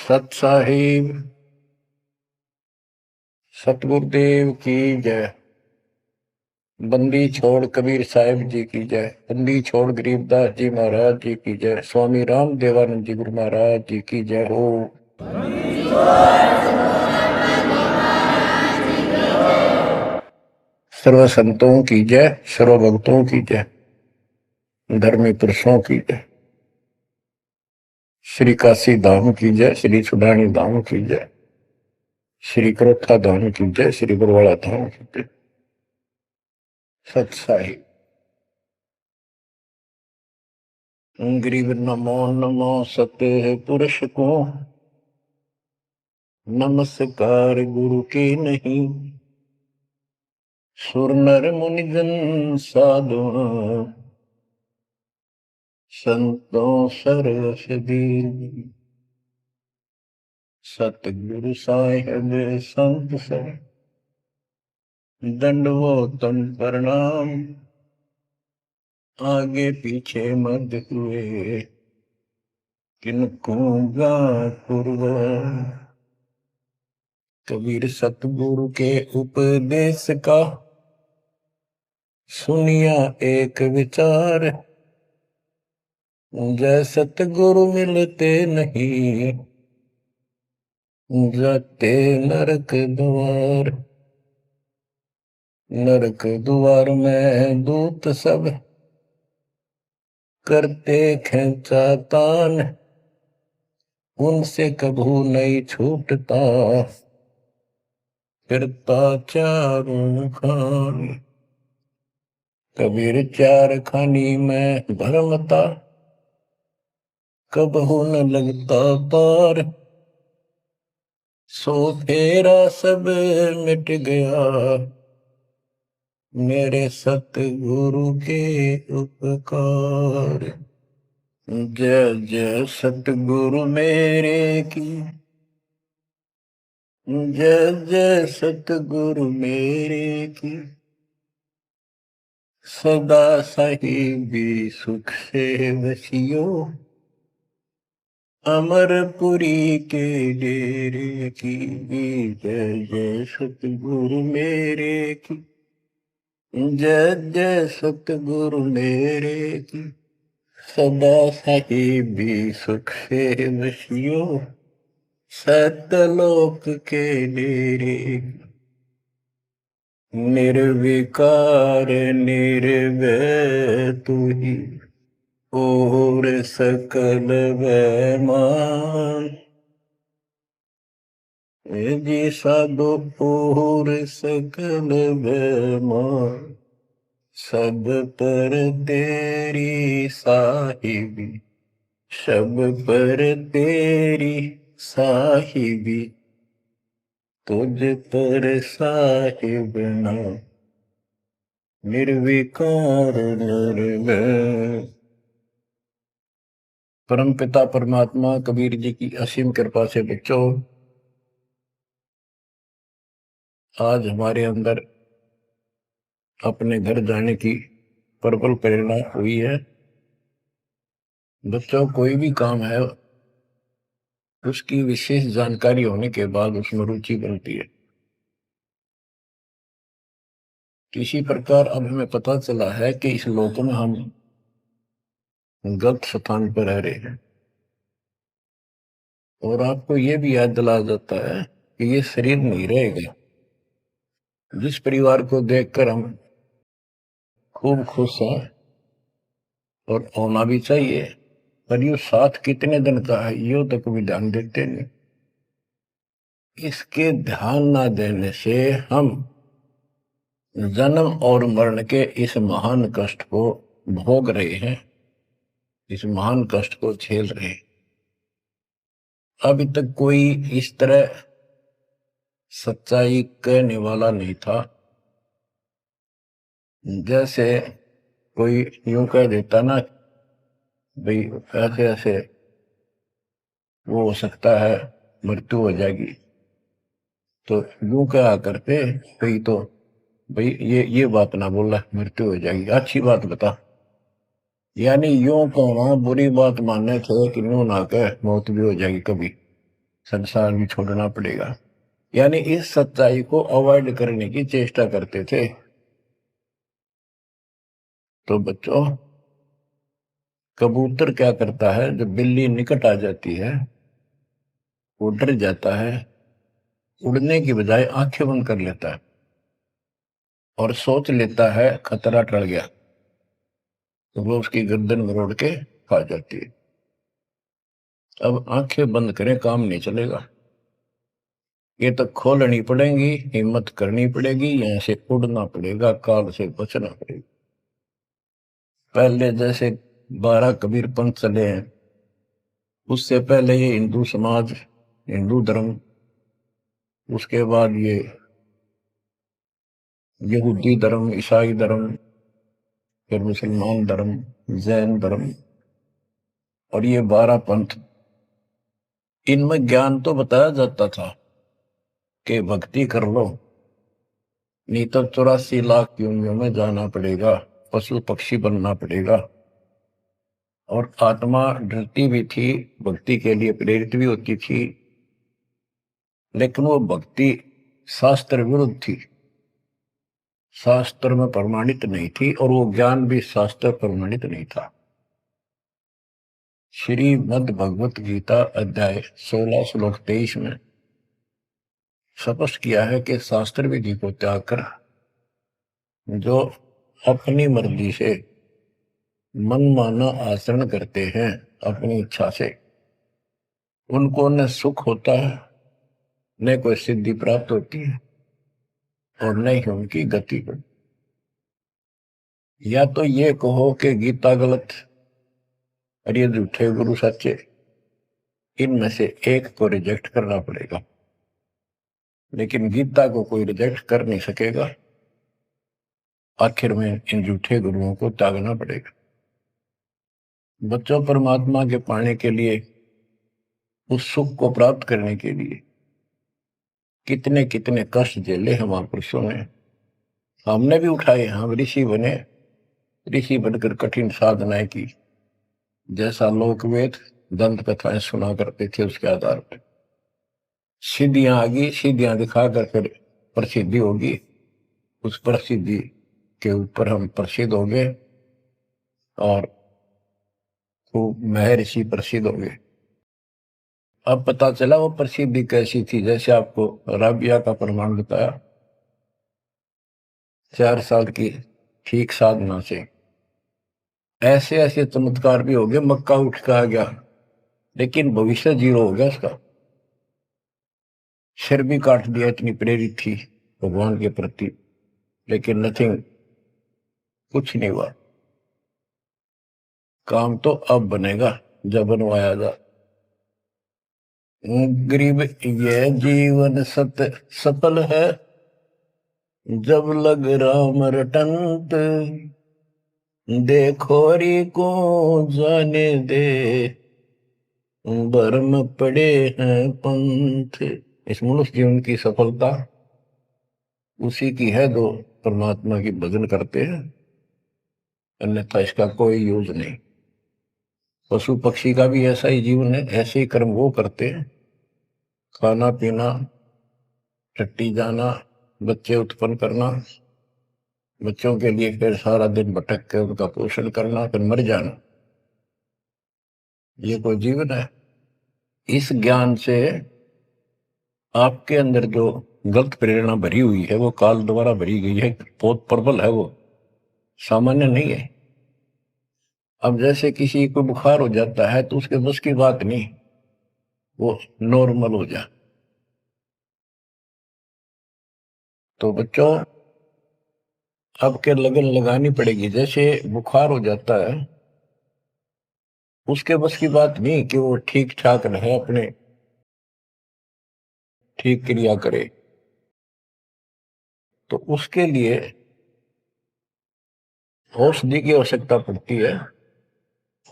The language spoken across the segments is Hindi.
सत साहिब सतगुरुदेव की जय। बंदी छोड़ कबीर साहिब जी की जय। बंदी छोड़ गरीबदास जी महाराज जी की जय। स्वामी राम देवानंद जी गुरु महाराज जी की जय हो। सर्व संतों की जय, सर्व भक्तों की जय, धर्मी पुरुषों की जय। श्री काशी धाम की जय, श्री सुडानी धाम की जय, श्री क्रोथा धाम की जय, श्री गुरुवाड़ा धाम की जय। सत साहिब गरीब नमो नमो सत्य पुरुष को, नमस्कार गुरु के नहीं। सुर नर मुनिजन साधु, संतों सरसदी। सतगुरु साहिब संत सब, दंडवतन प्रणाम। आगे पीछे मत हुए, किनको पूर्व। कबीर सतगुरु के उपदेश का, सुनिया एक विचार। जय सतगुरु मिलते नहीं, जाते नरक द्वार। नरक द्वार में दूत सब, करते खेचा तान। उनसे कभू नहीं छूटता, फिरता चारों खान। कबीर चार खानी में भरमता, कबहू न लगता पार। सो फेरा सब मिट गया, मेरे सतगुरु के उपकार। जय जय सतगुरु मेरे की, जय जय सतगुरु मेरे की। सदा साहिबी सुख से वसियो, अमरपुरी के डेरे की। जय जय सतगुरु मेरे की, जय जय सतगुरु मेरे की। सदा साहिबी सुख से वसियो, सतलोक के डेरे। निर्विकार निर्भय तू ही, और सकल वैमान। जी साधो और सकल वैमान। सब पर तेरी साहिबी, सब पर तेरी साहिबी। तुझ पर साहिब नाम, निर्विकार निर्भय। परम पिता परमात्मा कबीर जी की असीम कृपा से बच्चों, आज हमारे अंदर अपने घर जाने की प्रबल प्रेरणा हुई है। बच्चों, कोई भी काम है उसकी विशेष जानकारी होने के बाद उसमें रुचि बनती है। किसी प्रकार अब हमें पता चला है कि इस लोक में हम गलत स्थान पर रह रहे हैं, और आपको यह भी याद दिला जाता है कि ये शरीर नहीं रहेगा। जिस परिवार को देखकर हम खूब खुश हैं और होना भी चाहिए, पर ये साथ कितने दिन का है यो तक भी ध्यान देते नहीं। इसके ध्यान ना देने से हम जन्म और मरण के इस महान कष्ट को भोग रहे हैं, इस महान कष्ट को झेल रहे हैं। अभी तक कोई इस तरह सच्चाई कहने वाला नहीं था। जैसे कोई यूं कह देता ना, भाई ऐसे ऐसे वो हो सकता है, मृत्यु हो जाएगी, तो यूं कहा करते भाई, तो भाई ये बात ना बोला, मृत्यु हो जाएगी, अच्छी बात बता। यानी यूं कहना बुरी बात मानने थे कि यूं ना कह, मौत भी हो जाएगी कभी। संसार भी छोड़ना पड़ेगा। यानी इस सच्चाई को अवॉइड करने की चेष्टा करते थे। तो बच्चों, कबूतर क्या करता है, जब बिल्ली निकट आ जाती है वो डर जाता है, उड़ने की बजाय आंखें बंद कर लेता है और सोच लेता है खतरा टल गया, तो वो उसकी गर्दन मरोड़ के खा जाती है। अब आंखें बंद करें काम नहीं चलेगा, ये तो खोलनी पड़ेगी, हिम्मत करनी पड़ेगी, यहां से उड़ना पड़ेगा, काल से बचना पड़ेगा। पहले जैसे 12 कबीर पंथ चले हैं, उससे पहले ये हिंदू समाज, हिंदू धर्म, उसके बाद ये यहूदी धर्म, ईसाई धर्म, फिर मुसलमान धर्म, जैन धर्म, और ये 12 पंथ, इनमें ज्ञान तो बताया जाता था कि भक्ति कर लो, नहीं तो 84 लाख योनियों में जाना पड़ेगा, पशु पक्षी बनना पड़ेगा। और आत्मा डरती भी थी, भक्ति के लिए प्रेरित भी होती थी, लेकिन वो भक्ति शास्त्र विरुद्ध थी, शास्त्र में प्रमाणित नहीं थी, और वो ज्ञान भी शास्त्र प्रमाणित नहीं था। श्रीमद् भगवत गीता अध्याय 16 श्लोक 23 में स्पष्ट किया है कि शास्त्र विधि को त्याग कर जो अपनी मर्जी से मनमाना आचरण करते हैं अपनी इच्छा से, उनको न सुख होता है, न कोई सिद्धि प्राप्त होती है, और न ही उनकी गति बढ़ती। या तो ये कहो कि गीता गलत और ये झूठे गुरु सच्चे, इनमें से एक को रिजेक्ट करना पड़ेगा, लेकिन गीता को कोई रिजेक्ट कर नहीं सकेगा। आखिर में इन झूठे गुरुओं को त्यागना पड़ेगा। बच्चों, परमात्मा के पाने के लिए, उस सुख को प्राप्त करने के लिए कितने कितने कष्ट झेले हैं महापुरुषों ने, हमने भी उठाए। हम ऋषि बने, ऋषि बनकर कठिन साधनाएं की, जैसा लोकवेद दंत कथाएं सुना करते थे, उसके आधार पर सिद्धियां आ गई, सिद्धियां दिखाकर फिर प्रसिद्धि होगी, उस प्रसिद्धि के ऊपर हम प्रसिद्ध हो गए और खूब महर्षि प्रसिद्ध हो गए। अब पता चला वो प्रसिद्धि कैसी थी, जैसे आपको राबिया का प्रमाण बताया, 4 साल की ठीक साधना से ऐसे ऐसे चमत्कार भी हो गए, मक्का उठ के आ गया, लेकिन भविष्य जीरो हो गया उसका, सिर भी काट दिया, इतनी प्रेरित थी भगवान के प्रति, लेकिन नथिंग, कुछ नहीं हुआ। काम तो अब बनेगा जब बनवाया जा। गरीब ये जीवन सफल है, जब लग राम रटंत, देखोरी को जाने दे, भरम पड़े हैं पंथ। इस मनुष्य जीवन की सफलता उसी की है जो परमात्मा की भजन करते हैं, अन्यथा इसका कोई यूज नहीं। पशु पक्षी का भी ऐसा ही जीवन है, ऐसे ही कर्म वो करते हैं, खाना पीना, टट्टी जाना, बच्चे उत्पन्न करना, बच्चों के लिए फिर सारा दिन भटक के उनका पोषण करना, फिर मर जाना, ये कोई जीवन है? इस ज्ञान से आपके अंदर जो गलत प्रेरणा भरी हुई है वो काल द्वारा भरी गई है, बहुत प्रबल है, वो सामान्य नहीं है। अब जैसे किसी को बुखार हो जाता है तो उसके बस की बात नहीं वो नॉर्मल हो जाए। तो बच्चों, आपके लगन लगानी पड़ेगी। जैसे बुखार हो जाता है, उसके बस की बात नहीं कि वो ठीक ठाक रहे, अपने ठीक क्रिया करे, तो उसके लिए औषधि की आवश्यकता पड़ती है,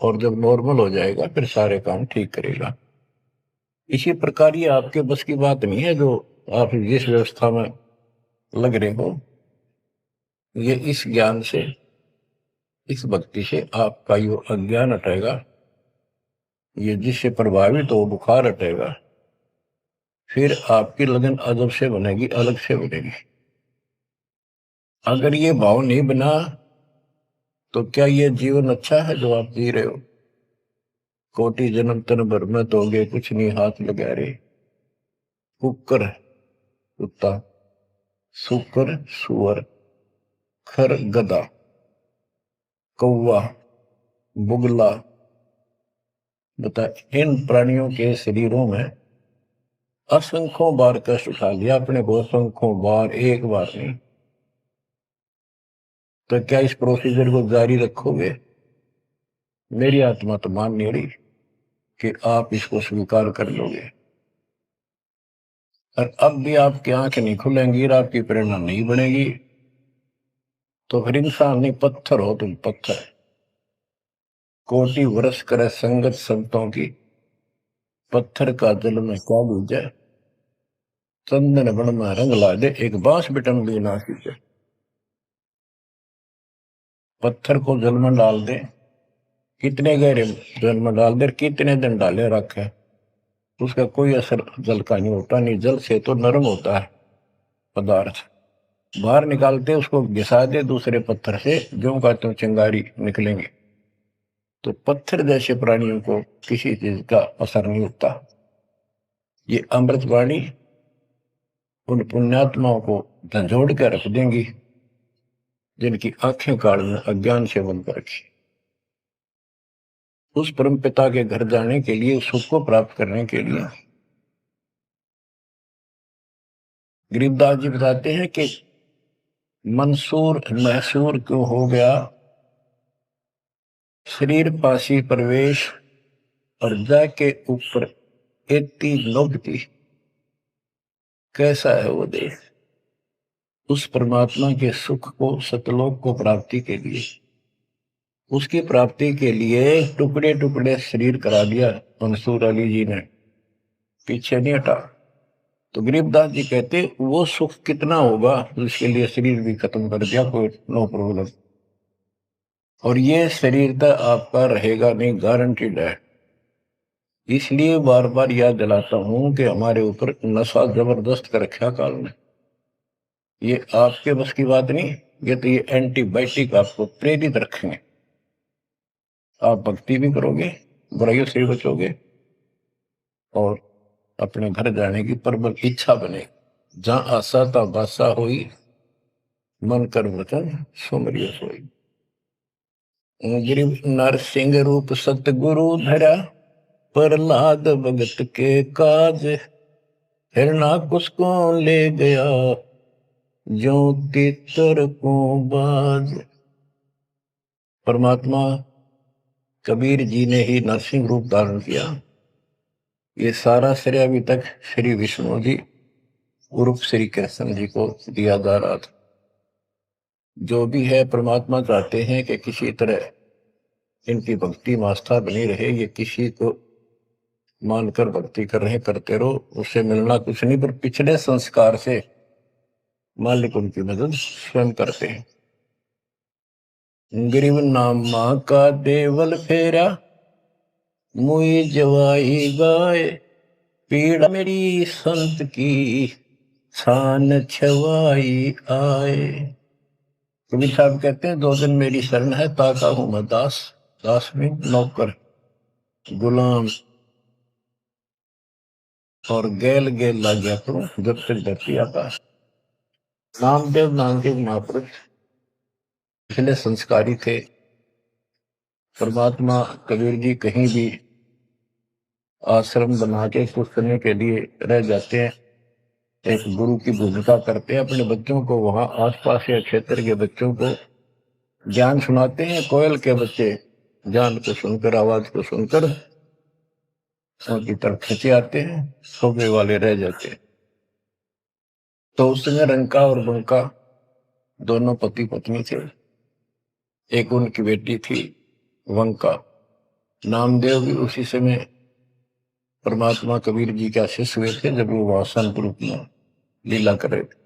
और जब नॉर्मल हो जाएगा फिर सारे काम ठीक करेगा। इसी प्रकार ये आपके बस की बात नहीं है जो आप जिस व्यवस्था में लग रहे हो, ये इस ज्ञान से, इस भक्ति से आपका यो अज्ञान हटेगा, ये जिससे प्रभावित हो बुखार हटेगा, फिर आपकी लगन अदब से बनेगी, अलग से बनेगी। अगर ये भाव नहीं बना तो क्या ये जीवन अच्छा है जो आप जी रहे हो? कोटि जन्म तन भर में दोगे कुछ नहीं हाथ लगा रे। कुकर कुत्ता, सुकर सुअर, खर गधा, कौवा बुगला। बता, इन प्राणियों के शरीरों में असंख्यों बार कष्ट उठा लिया अपने को, असंख्यों बार, एक बार नहीं। तो क्या इस प्रोसीजर को जारी रखोगे? मेरी आत्मा तो मान नहीं रही कि आप इसको स्वीकार कर लोगे। और अब भी आपकी आंखें नहीं खुलेंगी और आपकी प्रेरणा नहीं बनेगी, तो फिर इंसान नहीं, पत्थर हो तुम, पत्थर। कोटि वर्ष करे संगत संतों की, पत्थर का जल में क्या बूझे। चंदन बन में रंग ला दे, एक बांस बिटम भी ना सीखे। पत्थर को जल में डाल दे, कितने गहरे जल में डाल दे, कितने दिन डाले रखे, उसका कोई असर जल का नहीं होता। नहीं, जल से तो नरम होता है पदार्थ। बाहर निकालते उसको घिसा दे दूसरे पत्थर से, जो का त्यों चिंगारी निकलेंगे। तो पत्थर जैसे प्राणियों को किसी चीज का असर नहीं होता। ये अमृतवाणी उन पुण्यात्माओं को झंझोड़ कर रख देंगी जिनकी आंखें काल में अज्ञान से बंद कर रखी। उस परम पिता के घर जाने के लिए, सुख को प्राप्त करने के लिए, गरीबदास जी बताते हैं कि मंसूर मैसूर क्यों हो गया, शरीर पासी प्रवेश और जाके ऊपर एती नोबती। कैसा है वो देश? उस परमात्मा के सुख को, सतलोक को प्राप्ति के लिए, उसकी प्राप्ति के लिए टुकड़े टुकड़े शरीर करा दिया मंसूर अली जी ने, पीछे नहीं हटा। तो गरीबदास जी कहते वो सुख कितना होगा जिसके लिए शरीर भी खत्म कर दिया, कोई नो प्रॉब्लम। और ये शरीर तो आपका रहेगा नहीं, गारंटीड है। इसलिए बार बार याद दिलाता हूं कि हमारे ऊपर नशा जबरदस्त कर रखा काल ने। ये आपके बस की बात नहीं, ये तो ये एंटीबायोटिक आपको प्रेरित रखेंगे। आप भक्ति भी करोगे, बुराइयों से भी बचोगे, और अपने घर जाने की प्रबल इच्छा बनेगी। जहां आशा ता बासा होई, मन कर वचन सुमरियो सोई। गिरिव नरसिंह रूप सतगुरु धरा, प्रहलाद भगत के काज। हिरणाकुश को ले गया, जो तितर को बाज। परमात्मा कबीर जी ने ही नरसिंह रूप धारण किया। ये सारा श्रेय अभी तक श्री विष्णु जी उर्फ श्री कृष्ण जी को दिया जा रहा था। जो भी है, परमात्मा चाहते हैं कि किसी तरह इनकी भक्ति में आस्था बनी रहे। ये किसी को मानकर भक्ति कर रहे, करते रहो, उससे मिलना कुछ नहीं, पर पिछले संस्कार से मालिक उनकी मदद स्वयं करते हैं। गरीब नामा का देवल फेरा, मुई जवाई गाय। पीड़ा मेरी संत की, छान छवाई आए। कबीर साहब कहते हैं, दो दिन मेरी शरण है, ताका हूं मैं दास। दास में नौकर, गुलाम, और गेल गेल लग गया करूं जब तक धरती आकाश। नामदेव नाम के महापुरुष पिछले संस्कारी थे। परमात्मा कबीर जी कहीं भी आश्रम बना के कुछ करने के लिए रह जाते हैं, एक गुरु की भूमिका करते हैं। अपने बच्चों को, वहां आसपास के क्षेत्र के बच्चों को ज्ञान सुनाते हैं। कोयल के बच्चे ज्ञान को सुनकर, आवाज को सुनकर उनकी तरफ खींचे आते हैं, सोबे वाले रह जाते हैं। तो उस समय रंका और बंका दोनों पति पत्नी थे। एक उनकी बेटी थी वंका। नामदेव भी उसी समय परमात्मा कबीर जी के शिष्य हुए थे जब वो वहां संत रूप में लीला कर रहे थे।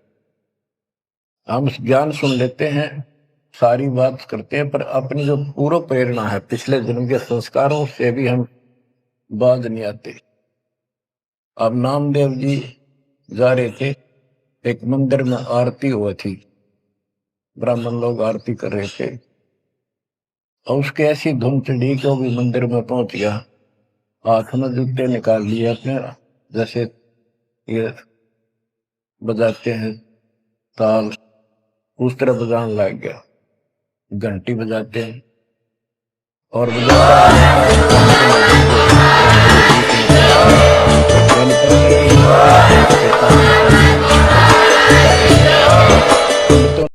हम ज्ञान सुन लेते हैं, सारी बात करते हैं, पर अपनी जो पूर्व प्रेरणा है, पिछले जन्म के संस्कारों से भी हम बाज नहीं आते। अब नामदेव जी जा रहे थे, एक मंदिर में आरती हुई थी, ब्राह्मण लोग आरती कर रहे थे, और उसके ऐसी धुन चढ़ी कि वो भी मंदिर में पहुंच गया, हाथ में जूते निकाल लिए अपने, जैसे ये बजाते हैं ताल, उस तरह बजाने लग गया, घंटी बजाते हैं और बजाता है।